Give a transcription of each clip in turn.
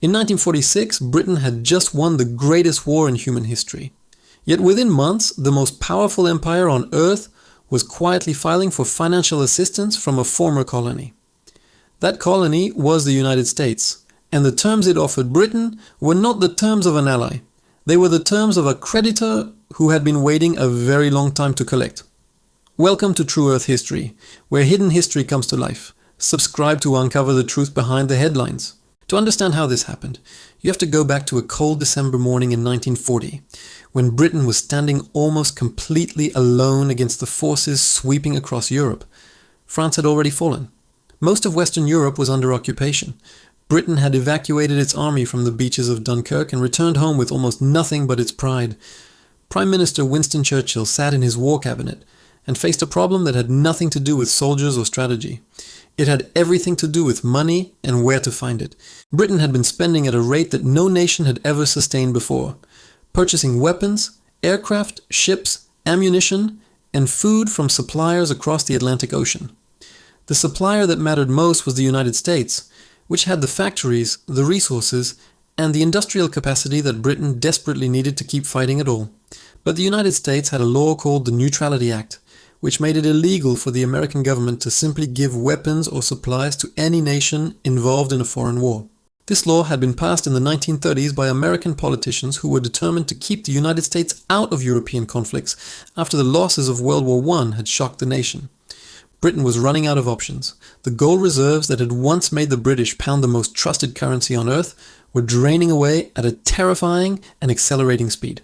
In 1946, Britain had just won the greatest war in human history. Yet within months, the most powerful empire on earth was quietly filing for financial assistance from a former colony. That colony was the United States, and the terms it offered Britain were not the terms of an ally. They were the terms of a creditor who had been waiting a very long time to collect. Welcome to True Earth History, where hidden history comes to life. Subscribe to uncover the truth behind the headlines. To understand how this happened, you have to go back to a cold December morning in 1940, when Britain was standing almost completely alone against the forces sweeping across Europe. France had already fallen. Most of Western Europe was under occupation. Britain had evacuated its army from the beaches of Dunkirk and returned home with almost nothing but its pride. Prime Minister Winston Churchill sat in his war cabinet and faced a problem that had nothing to do with soldiers or strategy. It had everything to do with money and where to find it. Britain had been spending at a rate that no nation had ever sustained before, purchasing weapons, aircraft, ships, ammunition, and food from suppliers across the Atlantic Ocean. The supplier that mattered most was the United States, which had the factories, the resources, and the industrial capacity that Britain desperately needed to keep fighting at all. But the United States had a law called the Neutrality Act, which made it illegal for the American government to simply give weapons or supplies to any nation involved in a foreign war. This law had been passed in the 1930s by American politicians who were determined to keep the United States out of European conflicts after the losses of World War I had shocked the nation. Britain was running out of options. The gold reserves that had once made the British pound the most trusted currency on earth were draining away at a terrifying and accelerating speed.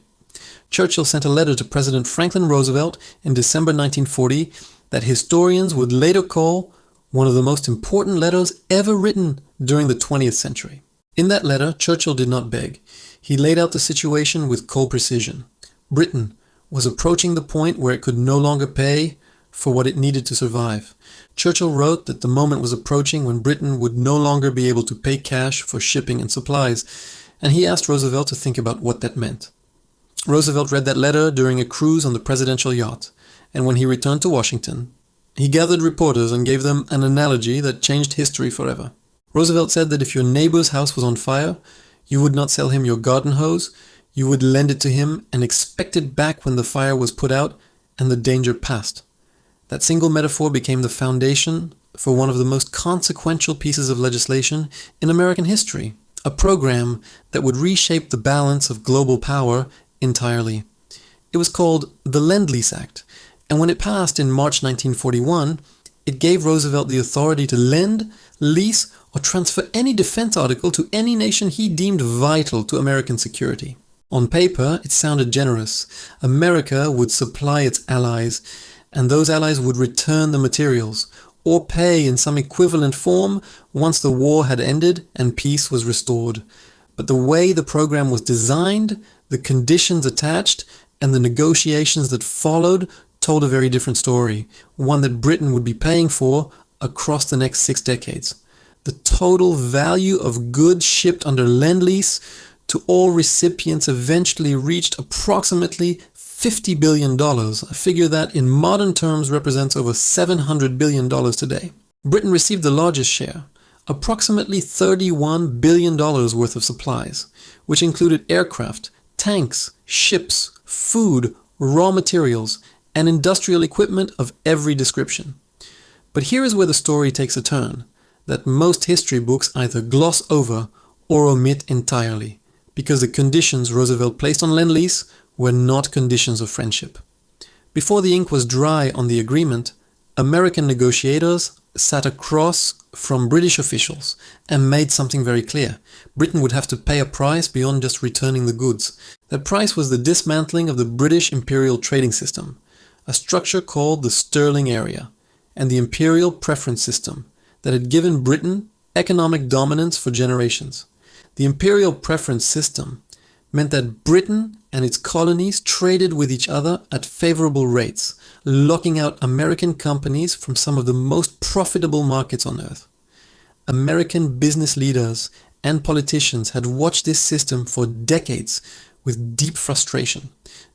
Churchill sent a letter to President Franklin Roosevelt in December 1940 that historians would later call one of the most important letters ever written during the 20th century. In that letter, Churchill did not beg. He laid out the situation with cold precision. Britain was approaching the point where it could no longer pay for what it needed to survive. Churchill wrote that the moment was approaching when Britain would no longer be able to pay cash for shipping and supplies, and he asked Roosevelt to think about what that meant. Roosevelt read that letter during a cruise on the presidential yacht, and when he returned to Washington, he gathered reporters and gave them an analogy that changed history forever. Roosevelt said that if your neighbor's house was on fire, you would not sell him your garden hose, you would lend it to him and expect it back when the fire was put out and the danger passed. That single metaphor became the foundation for one of the most consequential pieces of legislation in American history, a program that would reshape the balance of global power entirely. It was called the Lend-Lease Act, and when it passed in March 1941, it gave Roosevelt the authority to lend, lease, or transfer any defense article to any nation he deemed vital to American security. On paper, it sounded generous. America would supply its allies, and those allies would return the materials, or pay in some equivalent form once the war had ended and peace was restored. But the way the program was designed, the conditions attached, and the negotiations that followed told a very different story, one that Britain would be paying for across the next 6 decades. The total value of goods shipped under Lend-Lease to all recipients eventually reached approximately $50 billion, a figure that in modern terms represents over $700 billion today. Britain received the largest share, approximately $31 billion worth of supplies, which included aircraft, tanks, ships, food, raw materials, and industrial equipment of every description. But here is where the story takes a turn that most history books either gloss over or omit entirely, because the conditions Roosevelt placed on Lend-Lease were not conditions of friendship. Before the ink was dry on the agreement, American negotiators sat across from British officials and made something very clear. Britain would have to pay a price beyond just returning the goods. That price was the dismantling of the British imperial trading system, a structure called the Sterling Area, and the imperial preference system that had given Britain economic dominance for generations. The imperial preference system meant that Britain and its colonies traded with each other at favorable rates, locking out American companies from some of the most profitable markets on earth. American business leaders and politicians had watched this system for decades with deep frustration,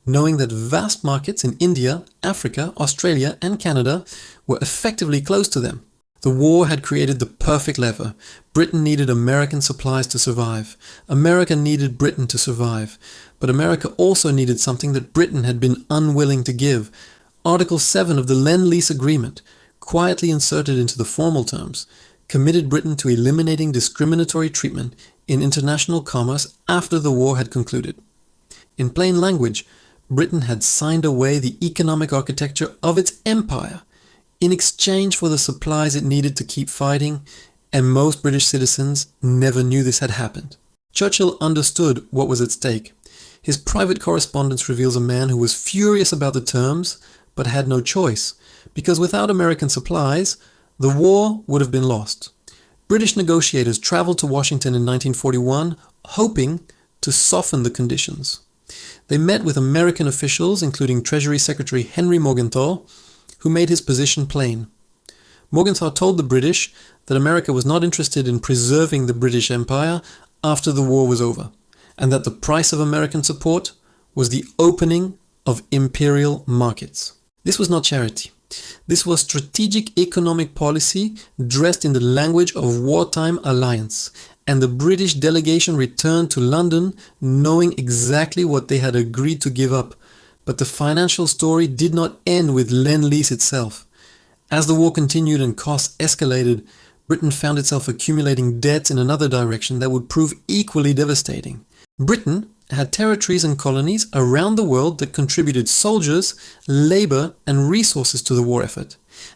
knowing that vast markets in India, Africa, Australia, and Canada were effectively closed to them. The war had created the perfect lever. Britain needed American supplies to survive. America needed Britain to survive. But America also needed something that Britain had been unwilling to give. Article 7 of the Lend-Lease Agreement, quietly inserted into the formal terms, committed Britain to eliminating discriminatory treatment in international commerce after the war had concluded. In plain language, Britain had signed away the economic architecture of its empire in exchange for the supplies it needed to keep fighting, and most British citizens never knew this had happened. Churchill understood what was at stake. His private correspondence reveals a man who was furious about the terms, but had no choice, because without American supplies, the war would have been lost. British negotiators traveled to Washington in 1941, hoping to soften the conditions. They met with American officials, including Treasury Secretary Henry Morgenthau, who made his position plain. Morgenthau told the British that America was not interested in preserving the British Empire after the war was over, and that the price of American support was the opening of imperial markets. This was not charity. This was strategic economic policy dressed in the language of wartime alliance, and the British delegation returned to London knowing exactly what they had agreed to give up. But the financial story did not end with Lend-Lease itself. As the war continued and costs escalated, Britain found itself accumulating debts in another direction that would prove equally devastating. Britain had territories and colonies around the world that contributed soldiers, labor, and resources to the war effort.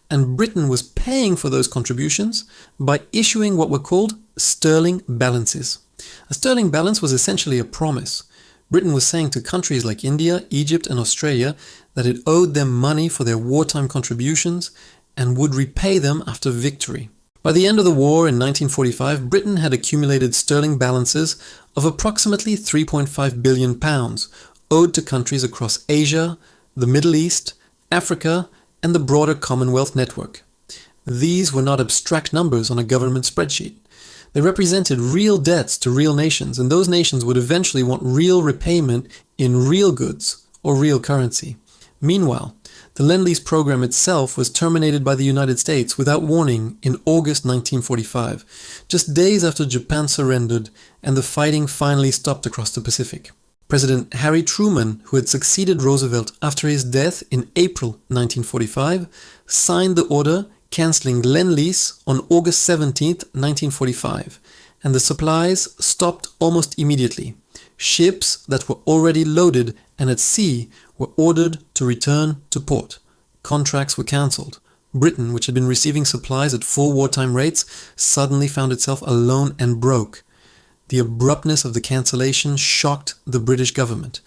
And Britain was paying for those contributions by issuing what were called sterling balances. A sterling balance was essentially a promise. Britain was saying to countries like India, Egypt, and Australia that it owed them money for their wartime contributions and would repay them after victory. By the end of the war in 1945, Britain had accumulated sterling balances of approximately £3.5 billion owed to countries across Asia, the Middle East, Africa, and the broader Commonwealth network. These were not abstract numbers on a government spreadsheet. They represented real debts to real nations, and those nations would eventually want real repayment in real goods or real currency. Meanwhile, the Lend-Lease program itself was terminated by the United States without warning in August 1945, just days after Japan surrendered and the fighting finally stopped across the Pacific. President Harry Truman, who had succeeded Roosevelt after his death in April 1945, signed the order cancelling Lend-Lease on August 17, 1945, and the supplies stopped almost immediately. Ships that were already loaded and at sea were ordered to return to port. Contracts were cancelled. Britain, which had been receiving supplies at full wartime rates, suddenly found itself alone and broke. The abruptness of the cancellation shocked the British government.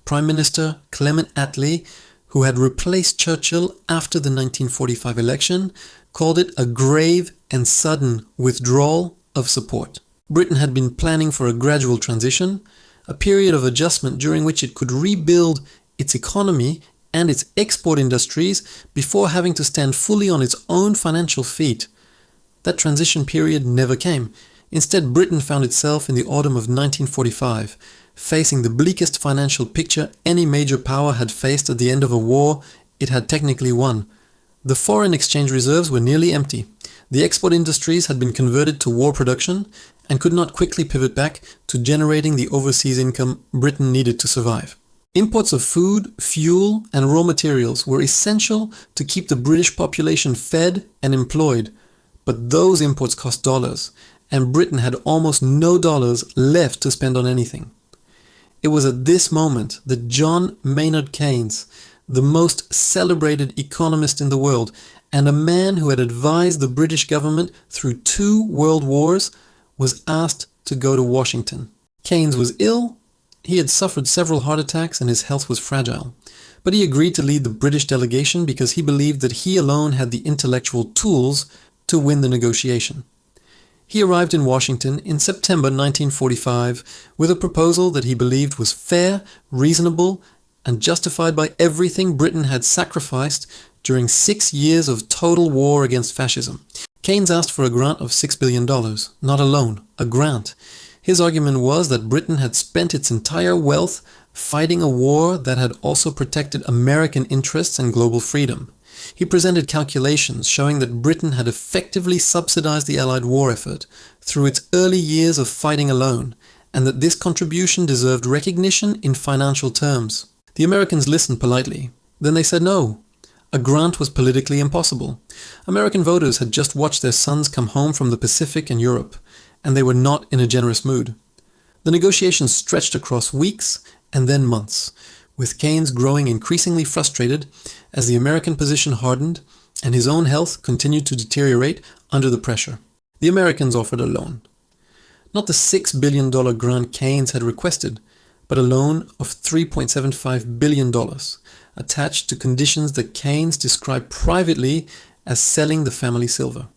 Prime Minister Clement Attlee, who had replaced Churchill after the 1945 election, called it a grave and sudden withdrawal of support. Britain had been planning for a gradual transition, a period of adjustment during which it could rebuild its economy and its export industries before having to stand fully on its own financial feet. That transition period never came. Instead, Britain found itself in the autumn of 1945, facing the bleakest financial picture any major power had faced at the end of a war it had technically won. The foreign exchange reserves were nearly empty. The export industries had been converted to war production and could not quickly pivot back to generating the overseas income Britain needed to survive. Imports of food, fuel, and raw materials were essential to keep the British population fed and employed, but those imports cost dollars, and Britain had almost no dollars left to spend on anything. It was at this moment that John Maynard Keynes, the most celebrated economist in the world, and a man who had advised the British government through 2 world wars, was asked to go to Washington. Keynes was ill, he had suffered several heart attacks and his health was fragile. But he agreed to lead the British delegation because he believed that he alone had the intellectual tools to win the negotiation. He arrived in Washington in September 1945 with a proposal that he believed was fair, reasonable, and justified by everything Britain had sacrificed during 6 years of total war against fascism. Keynes asked for a grant of $6 billion, not a loan, a grant. His argument was that Britain had spent its entire wealth fighting a war that had also protected American interests and global freedom. He presented calculations showing that Britain had effectively subsidized the Allied war effort through its early years of fighting alone, and that this contribution deserved recognition in financial terms. The Americans listened politely. Then they said no. A grant was politically impossible. American voters had just watched their sons come home from the Pacific and Europe, and they were not in a generous mood. The negotiations stretched across weeks and then months, with Keynes growing increasingly frustrated as the American position hardened and his own health continued to deteriorate under the pressure. The Americans offered a loan. Not the $6 billion grant Keynes had requested, but a loan of $3.75 billion, attached to conditions that Keynes described privately as selling the family silver.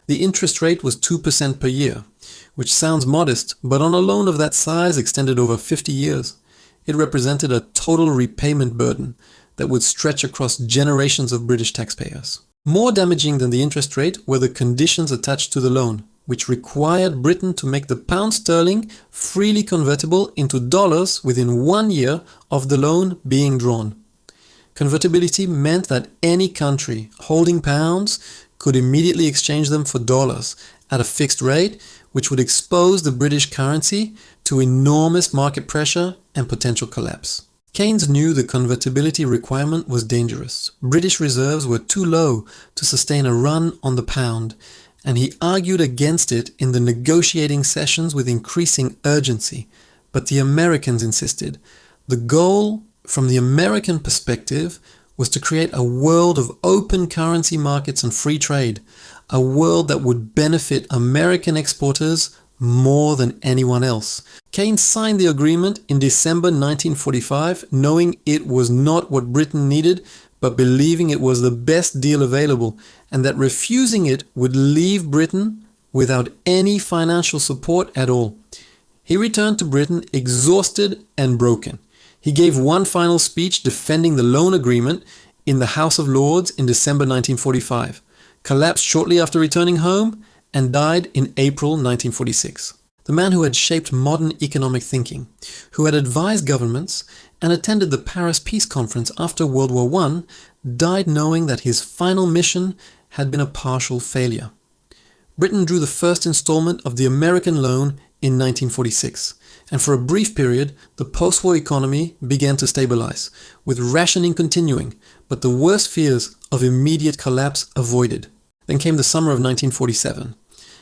The interest rate was 2% per year, which sounds modest, but on a loan of that size extended over 50 years, it represented a total repayment burden that would stretch across generations of British taxpayers. More damaging than the interest rate were the conditions attached to the loan, which required Britain to make the pound sterling freely convertible into dollars within 1 year of the loan being drawn. Convertibility meant that any country holding pounds could immediately exchange them for dollars at a fixed rate, which would expose the British currency to enormous market pressure and potential collapse. Keynes knew the convertibility requirement was dangerous. British reserves were too low to sustain a run on the pound, and he argued against it in the negotiating sessions with increasing urgency. But the Americans insisted. The goal, from the American perspective, was to create a world of open currency markets and free trade, a world that would benefit American exporters more than anyone else. Keynes signed the agreement in December 1945, knowing it was not what Britain needed, but believing it was the best deal available, and that refusing it would leave Britain without any financial support at all. He returned to Britain exhausted and broken. He gave one final speech defending the loan agreement in the House of Lords in December 1945, collapsed shortly after returning home, and died in April 1946. The man who had shaped modern economic thinking, who had advised governments and attended the Paris Peace Conference after World War I, died knowing that his final mission had been a partial failure. Britain drew the first installment of the American loan in 1946, and for a brief period, the post-war economy began to stabilize, with rationing continuing, but the worst fears of immediate collapse avoided. Then came the summer of 1947,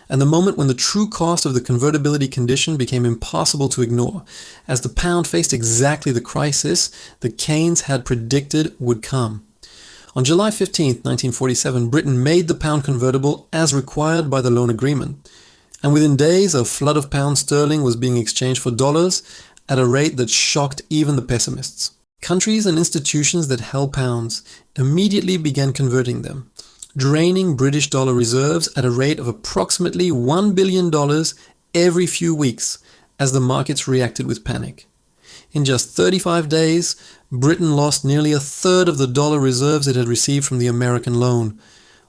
and the moment when the true cost of the convertibility condition became impossible to ignore, as the pound faced exactly the crisis that Keynes had predicted would come. On July 15, 1947, Britain made the pound convertible as required by the loan agreement, and within days a flood of pound sterling was being exchanged for dollars at a rate that shocked even the pessimists. Countries and institutions that held pounds immediately began converting them, draining British dollar reserves at a rate of approximately $1 billion every few weeks as the markets reacted with panic. In just 35 days, Britain lost nearly a third of the dollar reserves it had received from the American loan,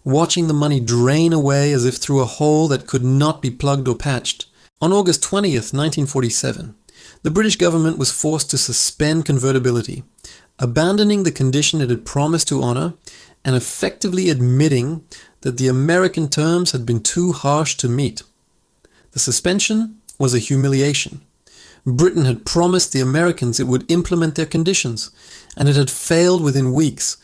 watching the money drain away as if through a hole that could not be plugged or patched. On August 20th, 1947, the British government was forced to suspend convertibility, abandoning the condition it had promised to honor and effectively admitting that the American terms had been too harsh to meet. The suspension was a humiliation. Britain had promised the Americans it would implement their conditions, and it had failed within weeks,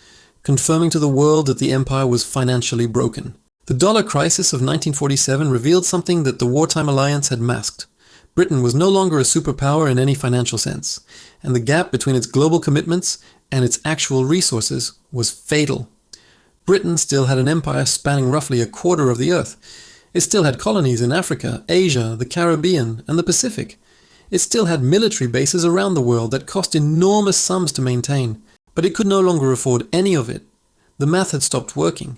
confirming to the world that the empire was financially broken. The dollar crisis of 1947 revealed something that the wartime alliance had masked. Britain was no longer a superpower in any financial sense, and the gap between its global commitments and its actual resources was fatal. Britain still had an empire spanning roughly a quarter of the earth. It still had colonies in Africa, Asia, the Caribbean, and the Pacific. It still had military bases around the world that cost enormous sums to maintain, but it could no longer afford any of it. The math had stopped working,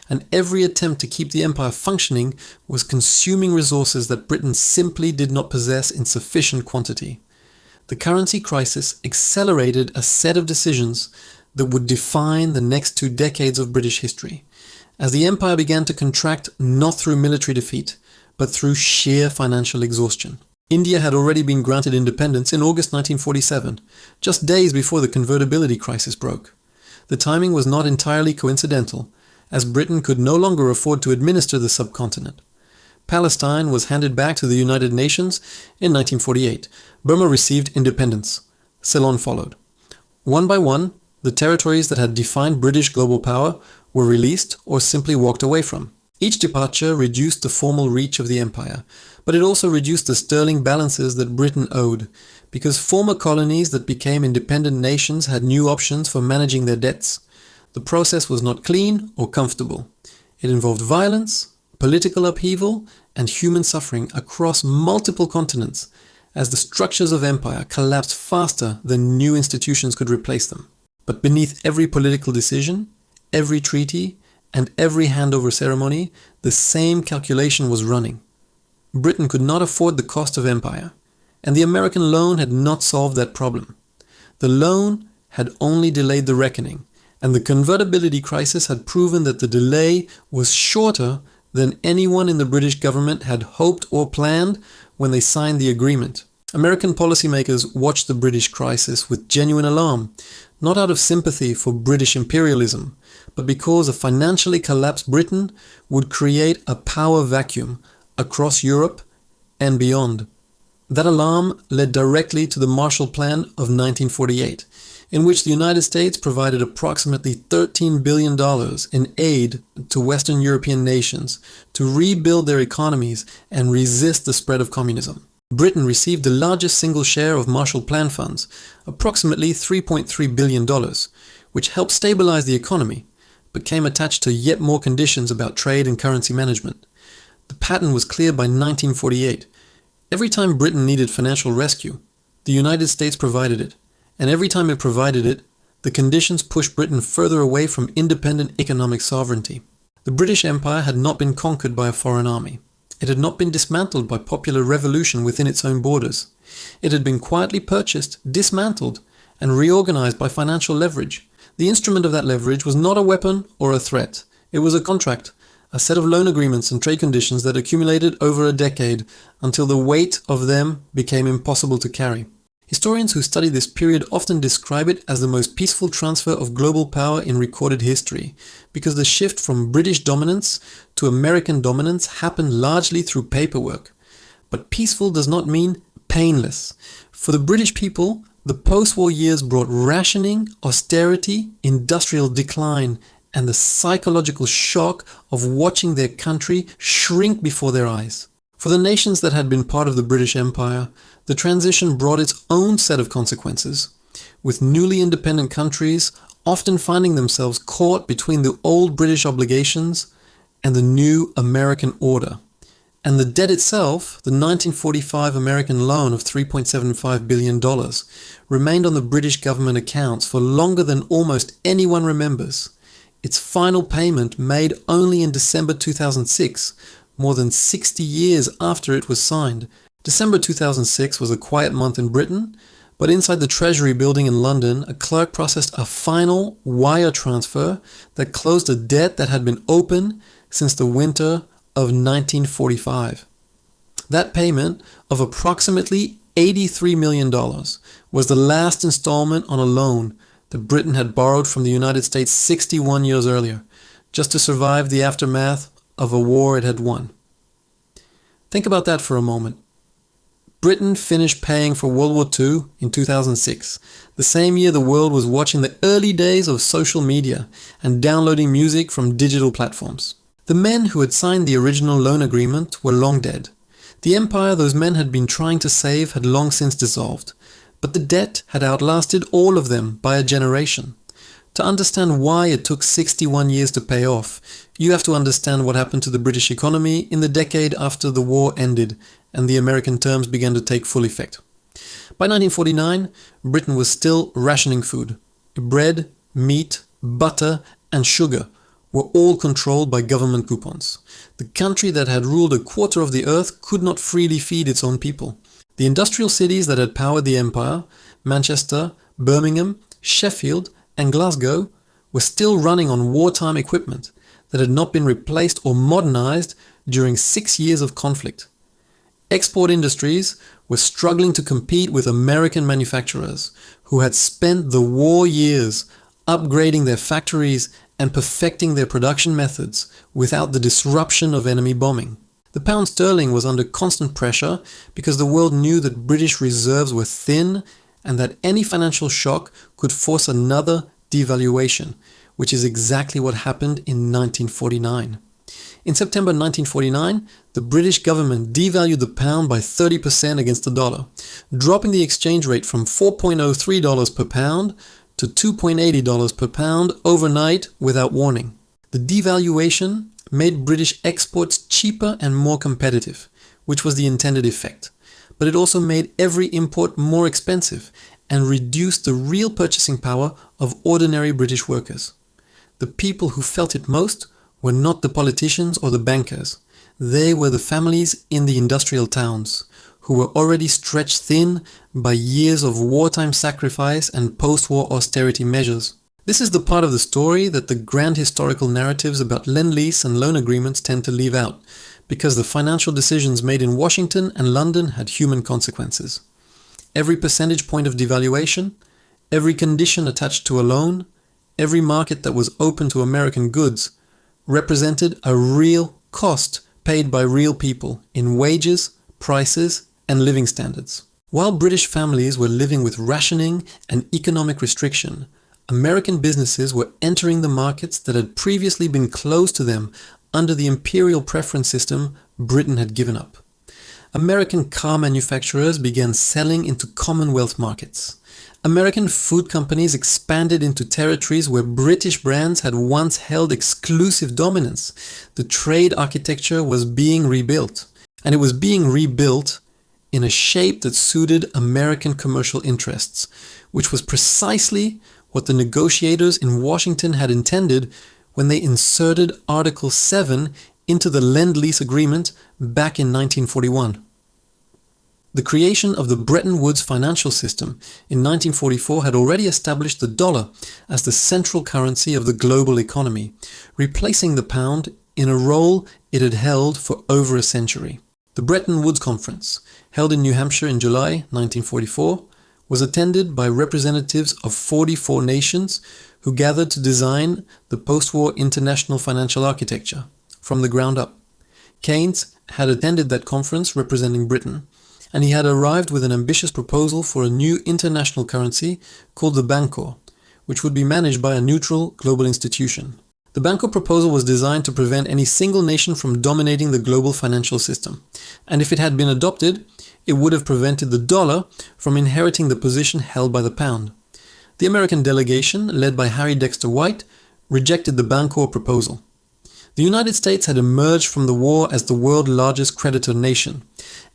and every attempt to keep the empire functioning was consuming resources that Britain simply did not possess in sufficient quantity. The currency crisis accelerated a set of decisions that would define the next 2 decades of British history, as the empire began to contract not through military defeat, but through sheer financial exhaustion. India had already been granted independence in August 1947, just days before the convertibility crisis broke. The timing was not entirely coincidental, as Britain could no longer afford to administer the subcontinent. Palestine was handed back to the United Nations in 1948. Burma received independence. Ceylon followed. One by one, the territories that had defined British global power were released or simply walked away from. Each departure reduced the formal reach of the empire, but it also reduced the sterling balances that Britain owed, because former colonies that became independent nations had new options for managing their debts. The process was not clean or comfortable. It involved violence, political upheaval, and human suffering across multiple continents, as the structures of empire collapsed faster than new institutions could replace them. But beneath every political decision, every treaty, and every handover ceremony, the same calculation was running. Britain could not afford the cost of empire, and the American loan had not solved that problem. The loan had only delayed the reckoning, and the convertibility crisis had proven that the delay was shorter than anyone in the British government had hoped or planned when they signed the agreement. American policymakers watched the British crisis with genuine alarm, not out of sympathy for British imperialism, but because a financially collapsed Britain would create a power vacuum across Europe and beyond. That alarm led directly to the Marshall Plan of 1948, in which the United States provided approximately $13 billion in aid to Western European nations to rebuild their economies and resist the spread of communism. Britain received the largest single share of Marshall Plan funds, approximately $3.3 billion, which helped stabilize the economy, but came attached to yet more conditions about trade and currency management. The pattern was clear by 1948. Every time Britain needed financial rescue, the United States provided it, and every time it provided it, the conditions pushed Britain further away from independent economic sovereignty. The British Empire had not been conquered by a foreign army. It had not been dismantled by popular revolution within its own borders. It had been quietly purchased, dismantled, and reorganized by financial leverage. The instrument of that leverage was not a weapon or a threat. It was a contract, a set of loan agreements and trade conditions that accumulated over a decade until the weight of them became impossible to carry. Historians who study this period often describe it as the most peaceful transfer of global power in recorded history, because the shift from British dominance to American dominance happened largely through paperwork. But peaceful does not mean painless. For the British people, the post-war years brought rationing, austerity, industrial decline, and the psychological shock of watching their country shrink before their eyes. For the nations that had been part of the British Empire, the transition brought its own set of consequences, with newly independent countries often finding themselves caught between the old British obligations and the new American order. And the debt itself, the 1945 American loan of $3.75 billion, remained on the British government accounts for longer than almost anyone remembers. Its final payment, made only in December 2006, more than 60 years after it was signed. December 2006 was a quiet month in Britain, but inside the Treasury building in London, a clerk processed a final wire transfer that closed a debt that had been open since the winter of 1945. That payment of approximately $83 million was the last installment on a loan that Britain had borrowed from the United States 61 years earlier, just to survive the aftermath of a war it had won. Think about that for a moment. Britain finished paying for World War II in 2006, the same year the world was watching the early days of social media and downloading music from digital platforms. The men who had signed the original loan agreement were long dead. The empire those men had been trying to save had long since dissolved, but the debt had outlasted all of them by a generation. To understand why it took 61 years to pay off, you have to understand what happened to the British economy in the decade after the war ended and the American terms began to take full effect. By 1949, Britain was still rationing food. Bread, meat, butter, and sugar were all controlled by government coupons. The country that had ruled a quarter of the earth could not freely feed its own people. The industrial cities that had powered the empire, Manchester, Birmingham, Sheffield, and Glasgow, were still running on wartime equipment that had not been replaced or modernized during 6 years of conflict. Export industries were struggling to compete with American manufacturers who had spent the war years upgrading their factories, and perfecting their production methods without the disruption of enemy bombing. The pound sterling was under constant pressure because the world knew that British reserves were thin and that any financial shock could force another devaluation, which is exactly what happened in 1949. In September 1949, the British government devalued the pound by 30% against the dollar, dropping the exchange rate from $4.03 per pound to $2.80 per pound overnight without warning. The devaluation made British exports cheaper and more competitive, which was the intended effect. But it also made every import more expensive and reduced the real purchasing power of ordinary British workers. The people who felt it most were not the politicians or the bankers. They were the families in the industrial towns, who were already stretched thin by years of wartime sacrifice and post-war austerity measures. This is the part of the story that the grand historical narratives about Lend-Lease and loan agreements tend to leave out, because the financial decisions made in Washington and London had human consequences. Every percentage point of devaluation, every condition attached to a loan, every market that was open to American goods represented a real cost paid by real people in wages, prices, and living standards. While British families were living with rationing and economic restriction, American businesses were entering the markets that had previously been closed to them under the imperial preference system Britain had given up. American car manufacturers began selling into Commonwealth markets. American food companies expanded into territories where British brands had once held exclusive dominance. The trade architecture was being rebuilt, and it was being rebuilt in a shape that suited American commercial interests, which was precisely what the negotiators in Washington had intended when they inserted Article 7 into the Lend-Lease Agreement back in 1941. The creation of the Bretton Woods financial system in 1944 had already established the dollar as the central currency of the global economy, replacing the pound in a role it had held for over a century. The Bretton Woods Conference, held in New Hampshire in July 1944, was attended by representatives of 44 nations who gathered to design the post-war international financial architecture from the ground up. Keynes had attended that conference representing Britain, and he had arrived with an ambitious proposal for a new international currency called the Bancor, which would be managed by a neutral global institution. The Bancor proposal was designed to prevent any single nation from dominating the global financial system, and if it had been adopted, it would have prevented the dollar from inheriting the position held by the pound. The American delegation, led by Harry Dexter White, rejected the Bancor proposal. The United States had emerged from the war as the world's largest creditor nation,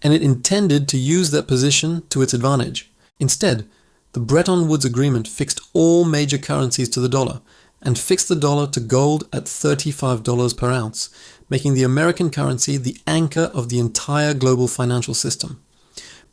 and it intended to use that position to its advantage. Instead, the Bretton Woods Agreement fixed all major currencies to the dollar, and fixed the dollar to gold at $35 per ounce, making the American currency the anchor of the entire global financial system.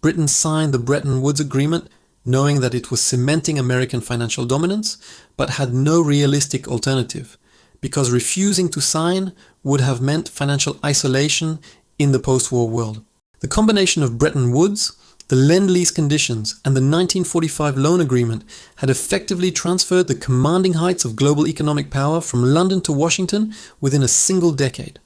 Britain signed the Bretton Woods Agreement knowing that it was cementing American financial dominance, but had no realistic alternative, because refusing to sign would have meant financial isolation in the post-war world. The combination of Bretton Woods, the Lend-Lease conditions, and the 1945 loan agreement had effectively transferred the commanding heights of global economic power from London to Washington within a single decade.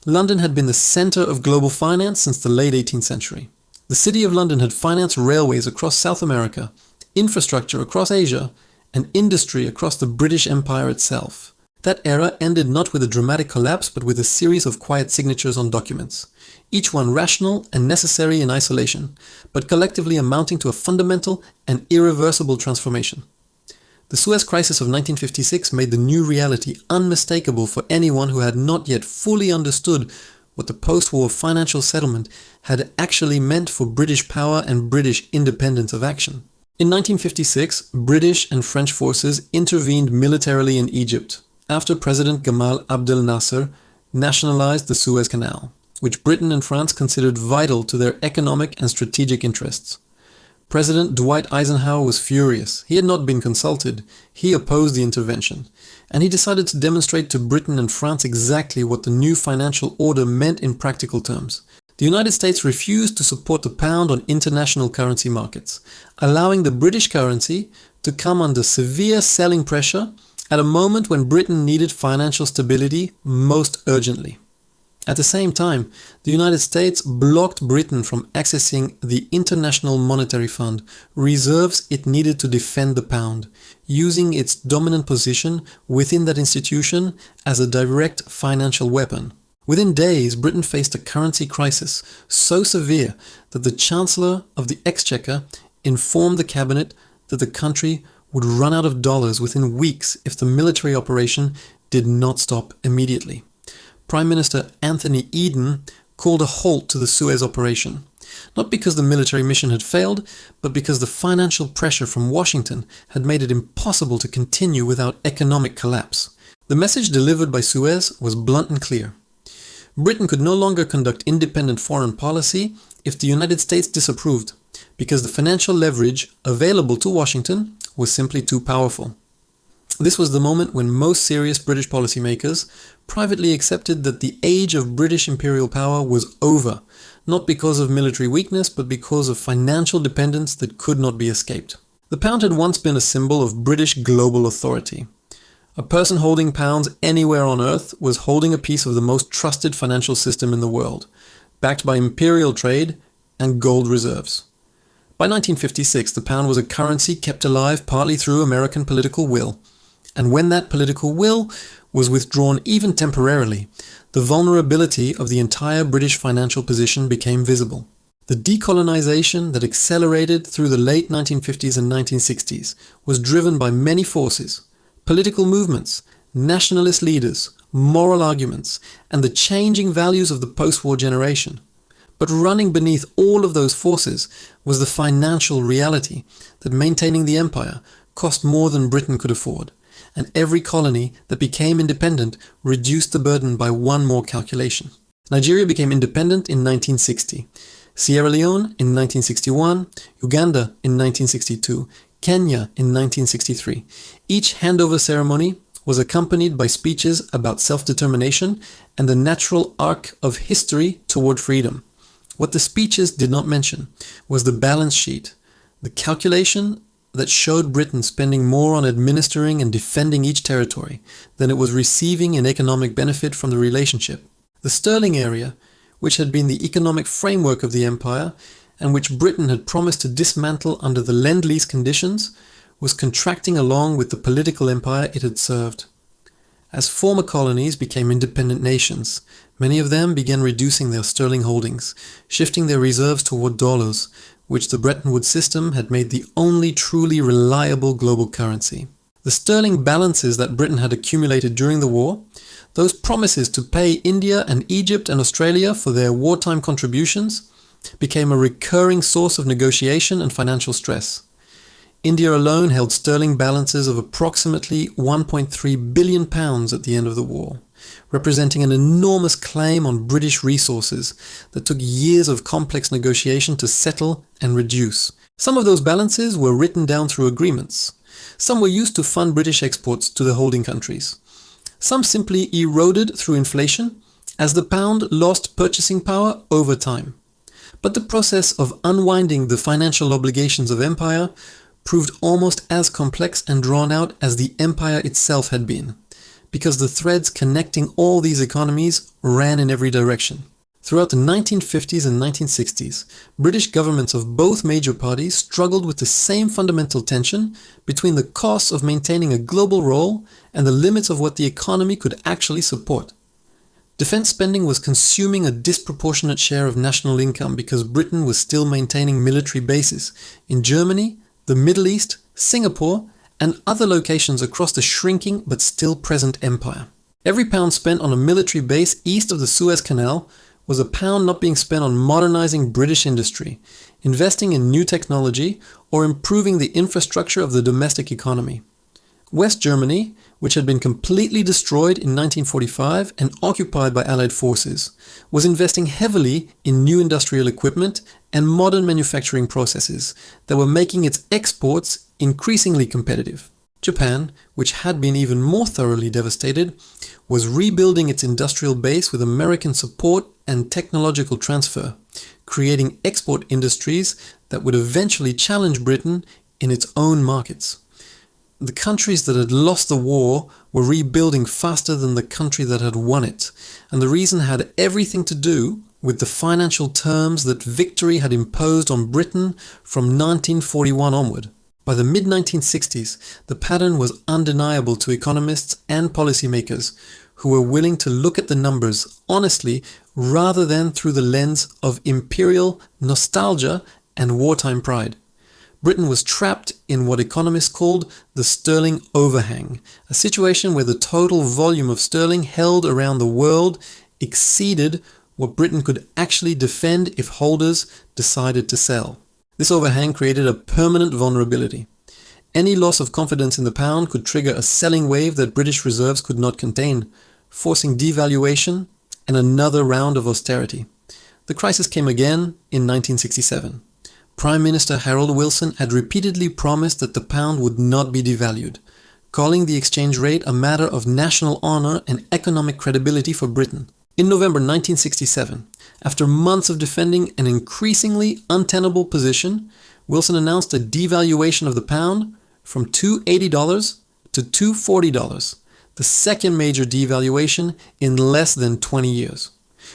London had been the center of global finance since the late 18th century. The City of London had financed railways across South America, infrastructure across Asia, and industry across the British Empire itself. That era ended not with a dramatic collapse, but with a series of quiet signatures on documents, each one rational and necessary in isolation, but collectively amounting to a fundamental and irreversible transformation. The Suez Crisis of 1956 made the new reality unmistakable for anyone who had not yet fully understood what the post-war financial settlement had actually meant for British power and British independence of action. In 1956, British and French forces intervened militarily in Egypt after President Gamal Abdel Nasser nationalized the Suez Canal, which Britain and France considered vital to their economic and strategic interests. President Dwight Eisenhower was furious. He had not been consulted. He opposed the intervention, and he decided to demonstrate to Britain and France exactly what the new financial order meant in practical terms. The United States refused to support the pound on international currency markets, allowing the British currency to come under severe selling pressure at a moment when Britain needed financial stability most urgently. At the same time, the United States blocked Britain from accessing the International Monetary Fund, reserves it needed to defend the pound, using its dominant position within that institution as a direct financial weapon. Within days, Britain faced a currency crisis so severe that the Chancellor of the Exchequer informed the cabinet that the country would run out of dollars within weeks if the military operation did not stop immediately. Prime Minister Anthony Eden called a halt to the Suez operation, not because the military mission had failed, but because the financial pressure from Washington had made it impossible to continue without economic collapse. The message delivered by Suez was blunt and clear. Britain could no longer conduct independent foreign policy if the United States disapproved, because the financial leverage available to Washington was simply too powerful. This was the moment when most serious British policymakers privately accepted that the age of British imperial power was over, not because of military weakness, but because of financial dependence that could not be escaped. The pound had once been a symbol of British global authority. A person holding pounds anywhere on earth was holding a piece of the most trusted financial system in the world, backed by imperial trade and gold reserves. By 1956, the pound was a currency kept alive partly through American political will. And when that political will was withdrawn even temporarily, the vulnerability of the entire British financial position became visible. The decolonization that accelerated through the late 1950s and 1960s was driven by many forces: political movements, nationalist leaders, moral arguments, and the changing values of the post-war generation. But running beneath all of those forces was the financial reality that maintaining the empire cost more than Britain could afford. And every colony that became independent reduced the burden by one more calculation. Nigeria became independent in 1960, Sierra Leone in 1961, Uganda in 1962, Kenya in 1963. Each handover ceremony was accompanied by speeches about self-determination and the natural arc of history toward freedom. What the speeches did not mention was the balance sheet, the calculation that showed Britain spending more on administering and defending each territory than it was receiving in economic benefit from the relationship. The sterling area, which had been the economic framework of the empire and which Britain had promised to dismantle under the Lend-Lease conditions, was contracting along with the political empire it had served. As former colonies became independent nations, many of them began reducing their sterling holdings, shifting their reserves toward dollars, which the Bretton Woods system had made the only truly reliable global currency. The sterling balances that Britain had accumulated during the war, those promises to pay India and Egypt and Australia for their wartime contributions, became a recurring source of negotiation and financial stress. India alone held sterling balances of approximately £1.3 billion at the end of the war, representing an enormous claim on British resources that took years of complex negotiation to settle and reduce. Some of those balances were written down through agreements. Some were used to fund British exports to the holding countries. Some simply eroded through inflation as the pound lost purchasing power over time. But the process of unwinding the financial obligations of empire proved almost as complex and drawn out as the empire itself had been, because the threads connecting all these economies ran in every direction. Throughout the 1950s and 1960s, British governments of both major parties struggled with the same fundamental tension between the costs of maintaining a global role and the limits of what the economy could actually support. Defense spending was consuming a disproportionate share of national income because Britain was still maintaining military bases in Germany, the Middle East, Singapore, and other locations across the shrinking but still present empire. Every pound spent on a military base east of the Suez Canal was a pound not being spent on modernizing British industry, investing in new technology, or improving the infrastructure of the domestic economy. West Germany, which had been completely destroyed in 1945 and occupied by Allied forces, was investing heavily in new industrial equipment and modern manufacturing processes that were making its exports increasingly competitive. Japan, which had been even more thoroughly devastated, was rebuilding its industrial base with American support and technological transfer, creating export industries that would eventually challenge Britain in its own markets. The countries that had lost the war were rebuilding faster than the country that had won it, and the reason had everything to do with the financial terms that victory had imposed on Britain from 1941 onward. By the mid-1960s, the pattern was undeniable to economists and policymakers who were willing to look at the numbers honestly rather than through the lens of imperial nostalgia and wartime pride. Britain was trapped in what economists called the sterling overhang, a situation where the total volume of sterling held around the world exceeded what Britain could actually defend if holders decided to sell. This overhang created a permanent vulnerability. Any loss of confidence in the pound could trigger a selling wave that British reserves could not contain, forcing devaluation and another round of austerity. The crisis came again in 1967. Prime Minister Harold Wilson had repeatedly promised that the pound would not be devalued, calling the exchange rate a matter of national honor and economic credibility for Britain. In November 1967, after months of defending an increasingly untenable position, Wilson announced a devaluation of the pound from $2.80 to $2.40, the second major devaluation in less than 20 years.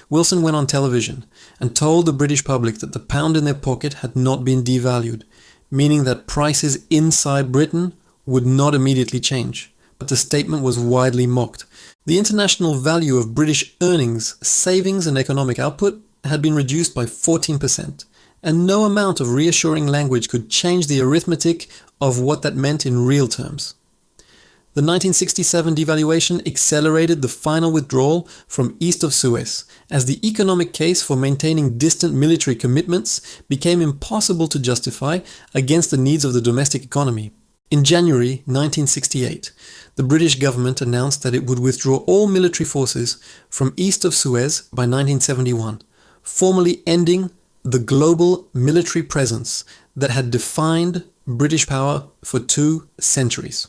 Wilson went on television and told the British public that the pound in their pocket had not been devalued, meaning that prices inside Britain would not immediately change. But the statement was widely mocked. The international value of British earnings, savings and economic output had been reduced by 14%, and no amount of reassuring language could change the arithmetic of what that meant in real terms. The 1967 devaluation accelerated the final withdrawal from east of Suez, as the economic case for maintaining distant military commitments became impossible to justify against the needs of the domestic economy. In January 1968, the British government announced that it would withdraw all military forces from east of Suez by 1971, formally ending the global military presence that had defined British power for 2 centuries.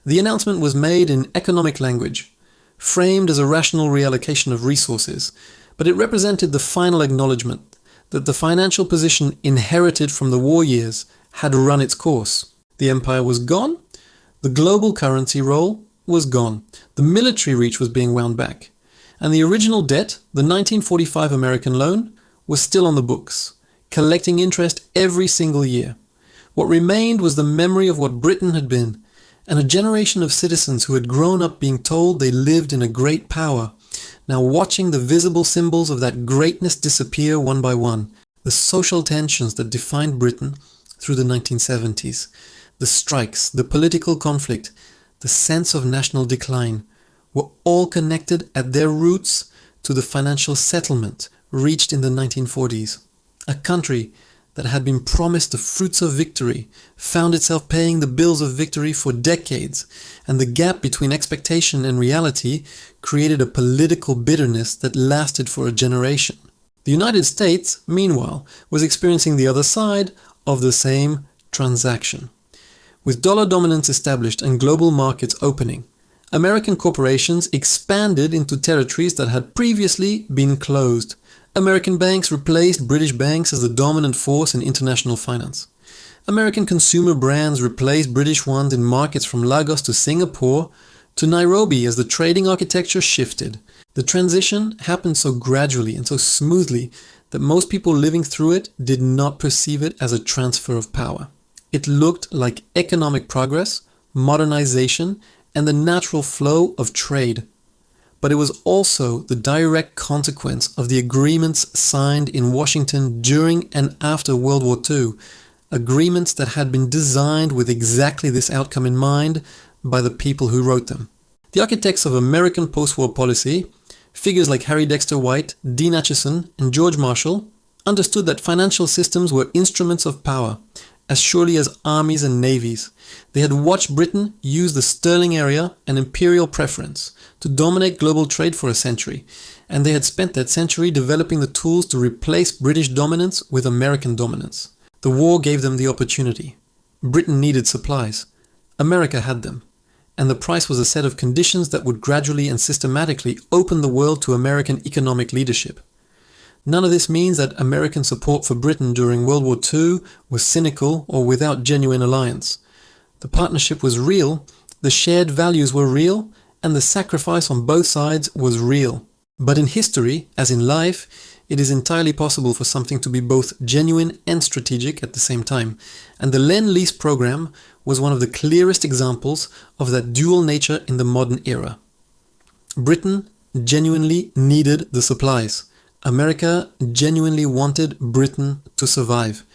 The announcement was made in economic language, framed as a rational reallocation of resources, but it represented the final acknowledgement that the financial position inherited from the war years had run its course. The empire was gone, the global currency role was gone, the military reach was being wound back, and the original debt, the 1945 American loan, was still on the books, collecting interest every single year. What remained was the memory of what Britain had been, and a generation of citizens who had grown up being told they lived in a great power, now watching the visible symbols of that greatness disappear one by one. The social tensions that defined Britain through the 1970s, the strikes, the political conflict, the sense of national decline, were all connected at their roots to the financial settlement reached in the 1940s. A country that had been promised the fruits of victory found itself paying the bills of victory for decades, and the gap between expectation and reality created a political bitterness that lasted for a generation. The United States, meanwhile, was experiencing the other side of the same transaction. With dollar dominance established and global markets opening, American corporations expanded into territories that had previously been closed. American banks replaced British banks as the dominant force in international finance. American consumer brands replaced British ones in markets from Lagos to Singapore to Nairobi as the trading architecture shifted. The transition happened so gradually and so smoothly that most people living through it did not perceive it as a transfer of power. It looked like economic progress, modernization, and the natural flow of trade. But it was also the direct consequence of the agreements signed in Washington during and after World War II, agreements that had been designed with exactly this outcome in mind by the people who wrote them. The architects of American post-war policy, figures like Harry Dexter White, Dean Acheson, and George Marshall, understood that financial systems were instruments of power, as surely as armies and navies. They had watched Britain use the sterling area and imperial preference to dominate global trade for a century, and they had spent that century developing the tools to replace British dominance with American dominance. The war gave them the opportunity. Britain needed supplies. America had them. And the price was a set of conditions that would gradually and systematically open the world to American economic leadership. None of this means that American support for Britain during World War II was cynical or without genuine alliance. The partnership was real, the shared values were real, and the sacrifice on both sides was real. But in history, as in life, it is entirely possible for something to be both genuine and strategic at the same time, and the Lend-Lease program was one of the clearest examples of that dual nature in the modern era. Britain genuinely needed the supplies. America genuinely wanted Britain to survive,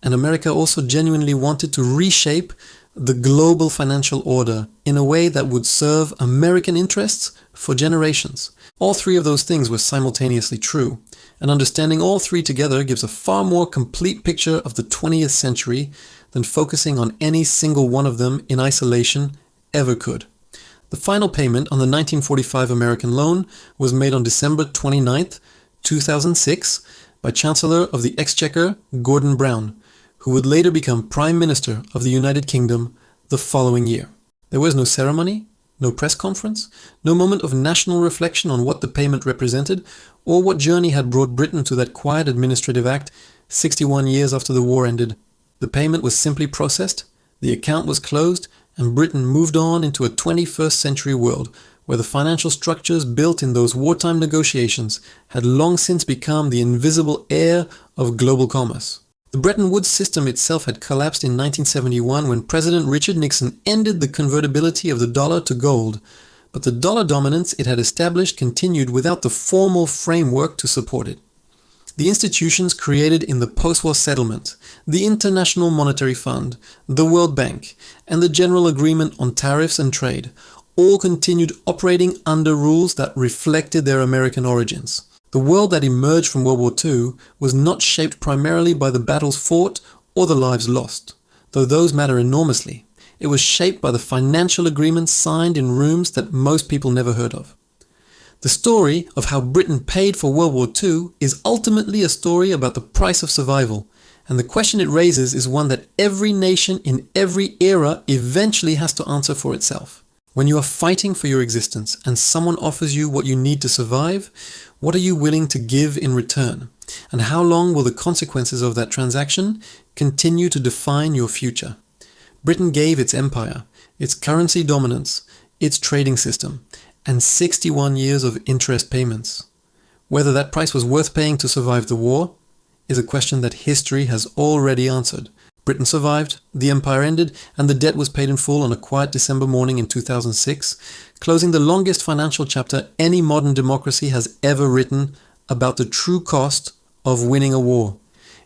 and America also genuinely wanted to reshape the global financial order in a way that would serve American interests for generations. All three of those things were simultaneously true, and understanding all three together gives a far more complete picture of the 20th century than focusing on any single one of them in isolation ever could. The final payment on the 1945 American loan was made on December 29th, 2006 by Chancellor of the Exchequer Gordon Brown, who would later become Prime Minister of the United Kingdom the following year. There was no ceremony, no press conference, no moment of national reflection on what the payment represented or what journey had brought Britain to that quiet administrative act 61 years after the war ended. The payment was simply processed, the account was closed, and Britain moved on into a 21st century world where the financial structures built in those wartime negotiations had long since become the invisible heir of global commerce. The Bretton Woods system itself had collapsed in 1971 when President Richard Nixon ended the convertibility of the dollar to gold, but the dollar dominance it had established continued without the formal framework to support it. The institutions created in the post-war settlement, the International Monetary Fund, the World Bank, and the General Agreement on Tariffs and Trade all continued operating under rules that reflected their American origins. The world that emerged from World War II was not shaped primarily by the battles fought or the lives lost, though those matter enormously. It was shaped by the financial agreements signed in rooms that most people never heard of. The story of how Britain paid for World War II is ultimately a story about the price of survival, and the question it raises is one that every nation in every era eventually has to answer for itself. When you are fighting for your existence and someone offers you what you need to survive, what are you willing to give in return? And how long will the consequences of that transaction continue to define your future? Britain gave its empire, its currency dominance, its trading system, and 61 years of interest payments. Whether that price was worth paying to survive the war is a question that history has already answered. Britain survived, the empire ended, and the debt was paid in full on a quiet December morning in 2006, closing the longest financial chapter any modern democracy has ever written about the true cost of winning a war.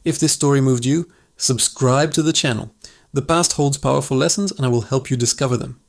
If this story moved you, subscribe to the channel. The past holds powerful lessons, and I will help you discover them.